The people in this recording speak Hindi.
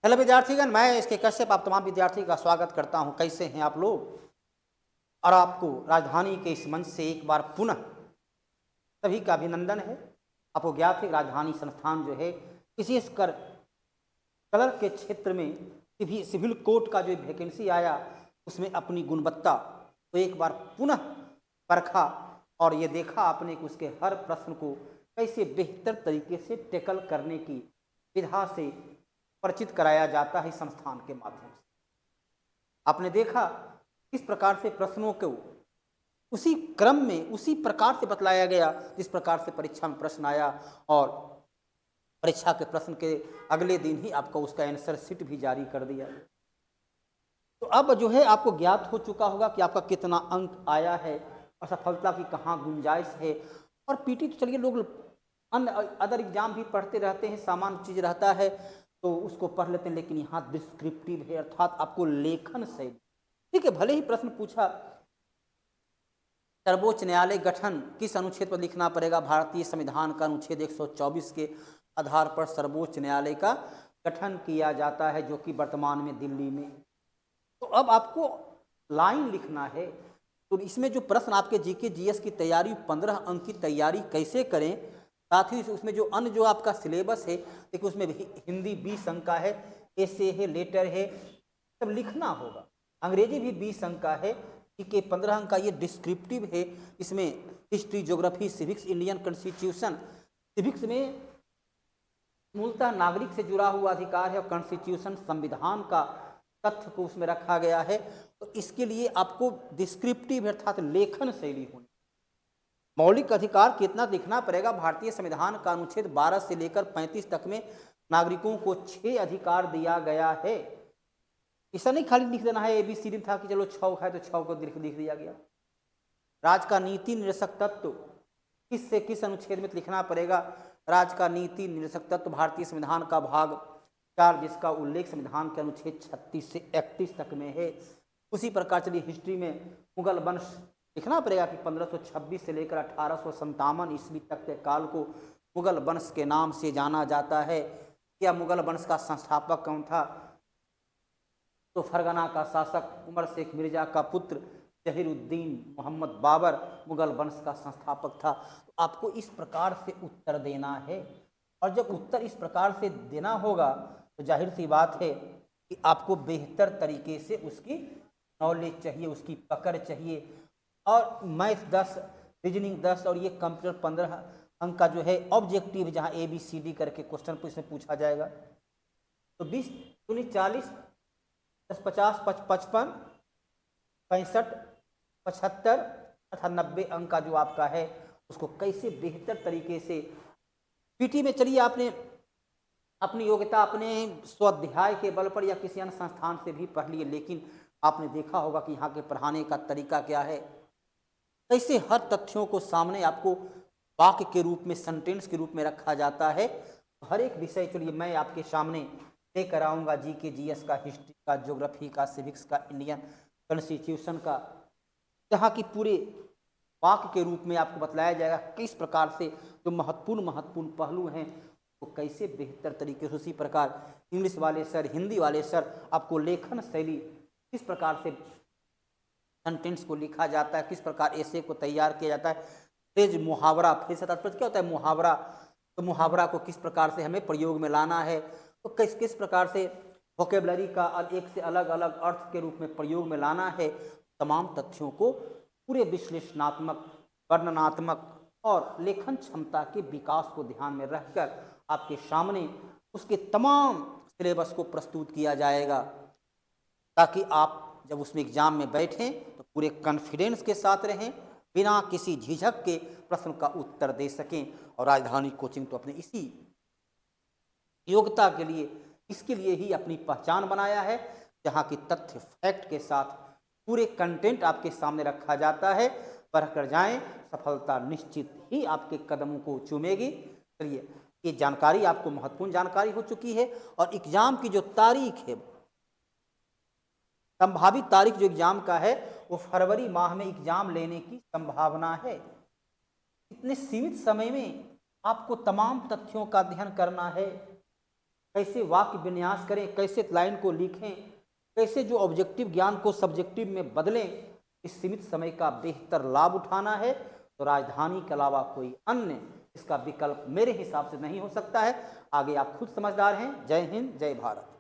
चलो विद्यार्थीगण, मैं इसके कश्यप आप तमाम विद्यार्थी का स्वागत करता हूं। कैसे हैं आप लोग? और आपको राजधानी के इस मंच से एक बार पुनः सभी का अभिनंदन है। आपको ज्ञात है राजधानी संस्थान जो है विशेषकर कलर के क्षेत्र में सिविल कोर्ट का जो वैकेंसी आया उसमें अपनी गुणवत्ता तो एक बार पुनः परखा और ये देखा आपने कि उसके हर प्रश्न को कैसे बेहतर तरीके से टैकल करने की विधा से परिचित कराया जाता है संस्थान के माध्यम से। आपने देखा किस प्रकार से प्रश्नों को उसी क्रम में उसी प्रकार से बतलाया गया जिस प्रकार से परीक्षा में प्रश्न आया, और परीक्षा के प्रश्न के अगले दिन ही आपको उसका आंसर शीट भी जारी कर दिया। तो अब जो है आपको ज्ञात हो चुका होगा कि आपका कितना अंक आया है और सफलता की कहाँ गुंजाइश है। और पीटी तो चलिए लोग अन्य अदर एग्जाम भी पढ़ते रहते हैं, सामान्य चीज़ रहता है तो उसको पढ़ लेते हैं, लेकिन यहाँ डिस्क्रिप्टिव है अर्थात आपको लेखन शैली। ठीक है, भले ही प्रश्न पूछा सर्वोच्च न्यायालय गठन किस अनुच्छेद पर लिखना पड़ेगा, भारतीय संविधान का अनुच्छेद 124 के आधार पर सर्वोच्च न्यायालय का गठन किया जाता है जो कि वर्तमान में दिल्ली में। तो अब आपको लाइन लिखना है, तो इसमें जो प्रश्न आपके जीके जीएस की तैयारी 15 अंक की तैयारी कैसे करें, साथ ही उसमें जो अन्य जो आपका सिलेबस है देखिए उसमें हिंदी 20 अंक का है, एसे है, लेटर है, सब लिखना होगा। अंग्रेजी भी 20 अंक का है, जीके 15 अंक का ये डिस्क्रिप्टिव है। इसमें history, geography, civics, Indian constitution, civics में मूलतः नागरिक से जुड़ा हुआ अधिकार है और कॉन्स्टिट्यूशन संविधान का तथ्य को उसमें रखा गया है। तो इसके लिए आपको डिस्क्रिप्टिव अर्थात लेखन शैली होनी। मौलिक अधिकार कितना लिखना पड़ेगा, भारतीय संविधान का अनुच्छेद 12 से लेकर 35 तक में नागरिकों को 6 अधिकार दिया गया है। ऐसा नहीं खाली लिख देना है एबीसीडी था कि चलो 6 है तो 6 को लिख दिया गया। राज का नीति निर्देशक तत्व किस से किस अनुच्छेद में लिखना पड़ेगा, राज का नीति निर्देशक तत्व भारतीय संविधान का भाग 4 जिसका उल्लेख संविधान के अनुच्छेद 36 से 31 तक में है। उसी प्रकार चलिए हिस्ट्री में मुगल वंश लिखना पड़ेगा कि 1526 से लेकर 1857 ईस्वी तक के काल को मुगल वंश के नाम से जाना जाता है। क्या मुगल वंश का संस्थापक कौन था? तो फरगना का शासक उमर शेख मिर्जा का पुत्र जहीरुद्दीन मोहम्मद बाबर मुगल वंश का संस्थापक था। तो आपको इस प्रकार से उत्तर देना है, और जब उत्तर इस प्रकार से देना होगा तो जाहिर सी बात है कि आपको बेहतर तरीके से उसकी नॉलेज चाहिए, उसकी पकड़ चाहिए। और मैथ 10, रीजनिंग 10 और ये कंप्यूटर 15 अंक का जो है ऑब्जेक्टिव जहाँ ABCD करके क्वेश्चन इसमें पूछा जाएगा। तो 20 दूनी 40, 10 50 55 65 75 तथा 90 अंक का जो आपका है उसको कैसे बेहतर तरीके से पीटी में चलिए आपने अपनी योग्यता अपने स्वाध्याय के बल पर या किसी अन्य संस्थान से भी पढ़ लिए, लेकिन आपने देखा होगा कि यहाँ के पढ़ाने का तरीका क्या है, कैसे हर तथ्यों को सामने आपको वाक्य के रूप में, सेंटेंस के रूप में रखा जाता है। हर एक विषय चलिए मैं आपके सामने लेकर आऊँगा, जीके जीएस का, हिस्ट्री का, ज्योग्राफी का, सिविक्स का, इंडियन कॉन्स्टिट्यूशन का, जहाँ की पूरे वाक्य के रूप में आपको बतलाया जाएगा किस प्रकार से जो महत्वपूर्ण पहलू हैं तो कैसे बेहतर तरीके से। उसी प्रकार इंग्लिश वाले सर, हिंदी वाले सर आपको लेखन शैली किस प्रकार से सेंटेंस को लिखा जाता है, किस प्रकार ऐसे को तैयार किया जाता है, फ्रेज मुहावरा, फ्रेज का क्या होता है मुहावरा, तो मुहावरा को किस प्रकार से हमें प्रयोग में लाना है, तो किस प्रकार से वोकेबलरी का एक से अलग अलग अर्थ के रूप में प्रयोग में लाना है। तमाम तथ्यों को पूरे विश्लेषणात्मक, वर्णनात्मक और लेखन क्षमता के विकास को ध्यान में रखकर आपके सामने उसके तमाम सिलेबस को प्रस्तुत किया जाएगा, ताकि आप जब उसमें एग्जाम में बैठें तो पूरे कॉन्फिडेंस के साथ रहें, बिना किसी झिझक के प्रश्न का उत्तर दे सकें। और राजधानी कोचिंग तो अपने इसी योग्यता के लिए, इसके लिए ही अपनी पहचान बनाया है, जहाँ की तथ्य फैक्ट के साथ पूरे कंटेंट आपके सामने रखा जाता है। पढ़कर जाएं, सफलता निश्चित ही आपके कदमों को चूमेगी। चलिए, ये जानकारी आपको महत्वपूर्ण जानकारी हो चुकी है, और एग्जाम की जो तारीख है, संभावित तारीख जो एग्जाम का है वो फरवरी माह में एग्जाम लेने की संभावना है। इतने सीमित समय में आपको तमाम तथ्यों का अध्ययन करना है, कैसे वाक्य विन्यास करें, कैसे लाइन को लिखें, कैसे जो ऑब्जेक्टिव ज्ञान को सब्जेक्टिव में बदलें, इस सीमित समय का बेहतर लाभ उठाना है तो राजधानी के अलावा कोई अन्य इसका विकल्प मेरे हिसाब से नहीं हो सकता है। आगे आप खुद समझदार हैं। जय हिंद, जय भारत।